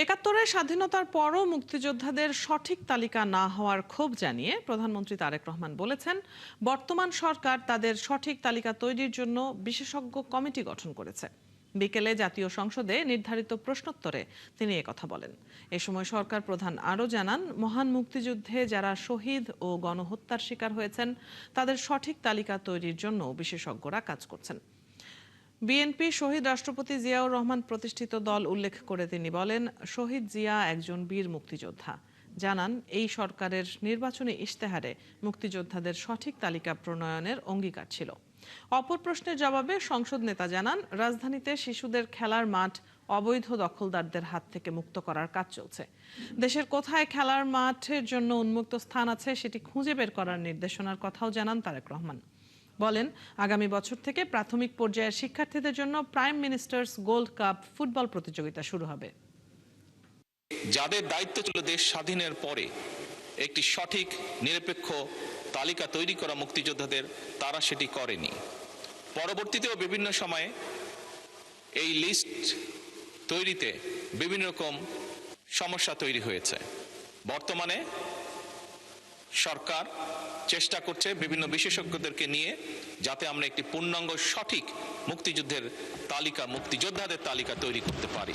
একাত্তরের স্বাধীনতার পরও মুক্তিযোদ্ধাদের সঠিক তালিকা না হওয়ার ক্ষোভ জানিয়ে প্রধানমন্ত্রী তারেক রহমান বলেছেন, বর্তমান সরকার তাদের সঠিক তালিকা তৈরির জন্য বিশেষজ্ঞ কমিটি গঠন করেছে। বিকেলে জাতীয় সংসদে নির্ধারিত প্রশ্নোত্তরে তিনি একথা বলেন। এ সময় সরকার প্রধান আরও জানান, মহান মুক্তিযুদ্ধে যারা শহীদ ও গণহত্যার শিকার হয়েছেন তাদের সঠিক তালিকা তৈরির জন্য বিশেষজ্ঞরা কাজ করছেন। বিএনপি শহীদ রাষ্ট্রপতি জিয়াউর রহমান প্রতিষ্ঠিত দল উল্লেখ করে তিনি বলেন, শহীদ জিয়া একজন বীর মুক্তিযোদ্ধা। জানান, এই সরকারের নির্বাচনী ইশতেহারে মুক্তিযোদ্ধাদের সঠিক তালিকা প্রণয়নের অঙ্গীকার ছিল। অপর প্রশ্নের জবাবে সংসদ নেতা জানান, রাজধানীতে শিশুদের খেলার মাঠ অবৈধ দখলদারদের হাত থেকে মুক্ত করার কাজ চলছে। দেশের কোথায় খেলার মাঠের জন্য উন্মুক্ত স্থান আছে সেটি খুঁজে বের করার নির্দেশনার কথাও জানান তারেক রহমান। বলেন, আগামী বছর থেকে প্রাথমিক পর্যায়ের শিক্ষার্থীদের জন্য prime ministers gold cup football প্রতিযোগিতা শুরু হবে। যাদের দায়িত্ব ছিল দেশ স্বাধীনের পরে একটি সঠিক নিরপেক্ষ তালিকা তৈরি করা মুক্তিযোদ্ধাদের, তারা সেটি করেনি। পরবর্তীতেও বিভিন্ন সময়ে এই লিস্ট তৈরিতে বিভিন্ন রকম সমস্যা তৈরি হয়েছে। বর্তমানে সরকার চেষ্টা করছে বিভিন্ন বিশেষজ্ঞদেরকে নিয়ে যাতে আমরা একটি পূর্ণাঙ্গ সঠিক মুক্তিযোদ্ধাদের তালিকা তৈরি করতে পারি।